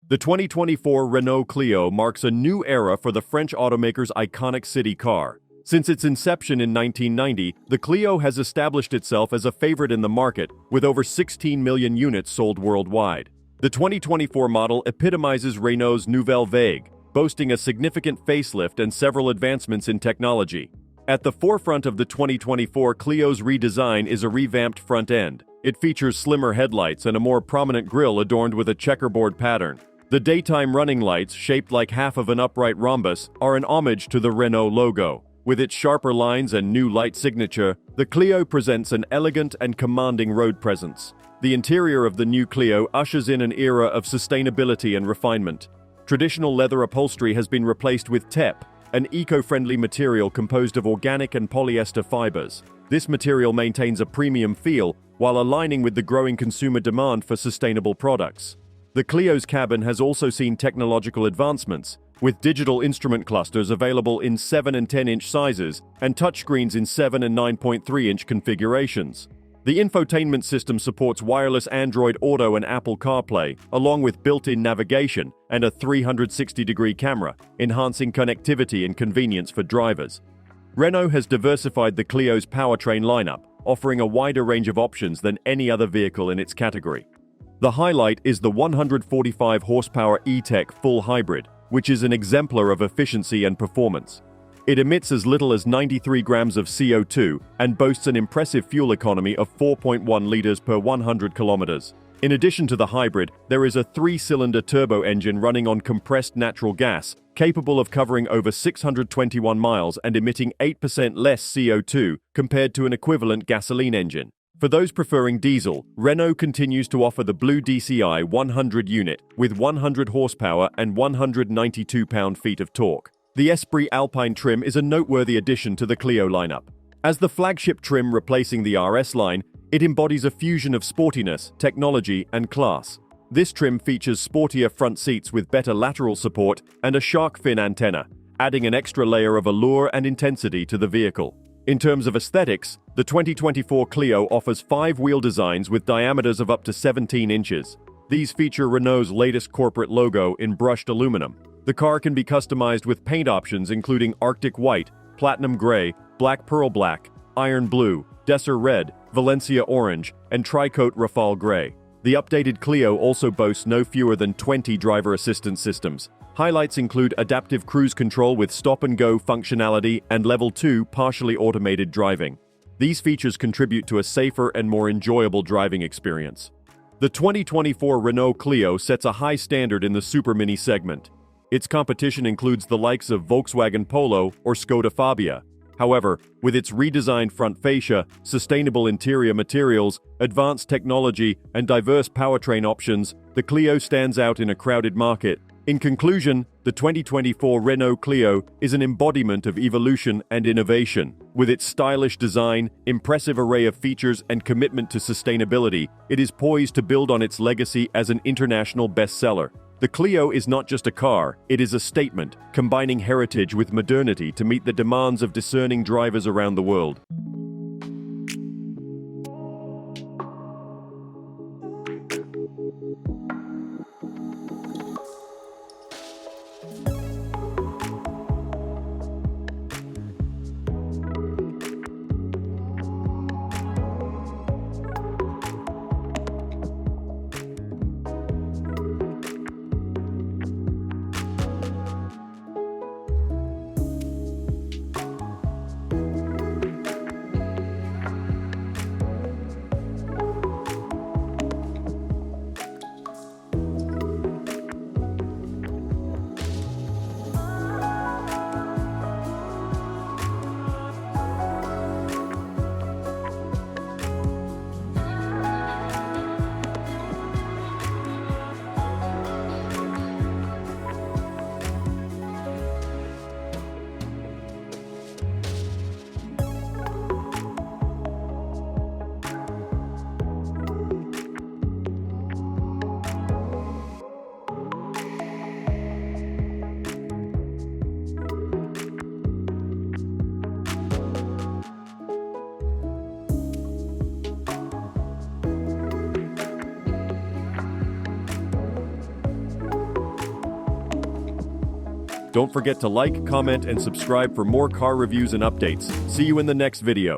The 2024 Renault Clio marks a new era for the French automaker's iconic city car. Since its inception in 1990, the Clio has established itself as a favorite in the market, with over 16 million units sold worldwide. The 2024 model epitomizes Renault's nouvelle vague, boasting a significant facelift and several advancements in technology. At the forefront of the 2024 Clio's redesign is a revamped front end. It features slimmer headlights and a more prominent grille adorned with a checkerboard pattern. The daytime running lights, shaped like half of an upright rhombus, are an homage to the Renault logo. With its sharper lines and new light signature, the Clio presents an elegant and commanding road presence. The interior of the new Clio ushers in an era of sustainability and refinement. Traditional leather upholstery has been replaced with TEP, an eco-friendly material composed of organic and polyester fibers. This material maintains a premium feel while aligning with the growing consumer demand for sustainable products. The Clio's cabin has also seen technological advancements, with digital instrument clusters available in 7 and 10-inch sizes and touchscreens in 7 and 9.3-inch configurations. The infotainment system supports wireless Android Auto and Apple CarPlay, along with built-in navigation and a 360-degree camera, enhancing connectivity and convenience for drivers. Renault has diversified the Clio's powertrain lineup, offering a wider range of options than any other vehicle in its category. The highlight is the 145 horsepower E-Tech full hybrid, which is an exemplar of efficiency and performance. It emits as little as 93 grams of CO2 and boasts an impressive fuel economy of 4.1 liters per 100 kilometers. In addition to the hybrid, there is a 3-cylinder turbo engine running on compressed natural gas, capable of covering over 621 miles and emitting 8% less CO2 compared to an equivalent gasoline engine. For those preferring diesel, Renault continues to offer the Blue DCI 100 unit with 100 horsepower and 192 pound-feet of torque. The Esprit Alpine trim is a noteworthy addition to the Clio lineup. As the flagship trim replacing the RS line, it embodies a fusion of sportiness, technology, and class. This trim features sportier front seats with better lateral support and a shark fin antenna, adding an extra layer of allure and intensity to the vehicle. In terms of aesthetics, the 2024 Clio offers 5-wheel designs with diameters of up to 17 inches. These feature Renault's latest corporate logo in brushed aluminum. The car can be customized with paint options including Arctic White, Platinum Gray, Black Pearl Black, Iron Blue, Desert Red, Valencia Orange, and Tricoat Rafale Gray. The updated Clio also boasts no fewer than 20 driver assistance systems. Highlights include adaptive cruise control with stop-and-go functionality and Level 2 partially automated driving. These features contribute to a safer and more enjoyable driving experience. The 2024 Renault Clio sets a high standard in the supermini segment. Its competition includes the likes of Volkswagen Polo or Skoda Fabia. However, with its redesigned front fascia, sustainable interior materials, advanced technology, and diverse powertrain options, the Clio stands out in a crowded market. In conclusion, the 2024 Renault Clio is an embodiment of evolution and innovation. With its stylish design, impressive array of features, and commitment to sustainability, it is poised to build on its legacy as an international bestseller. The Clio is not just a car, it is a statement, combining heritage with modernity to meet the demands of discerning drivers around the world. Don't forget to like, comment, and subscribe for more car reviews and updates. See you in the next video.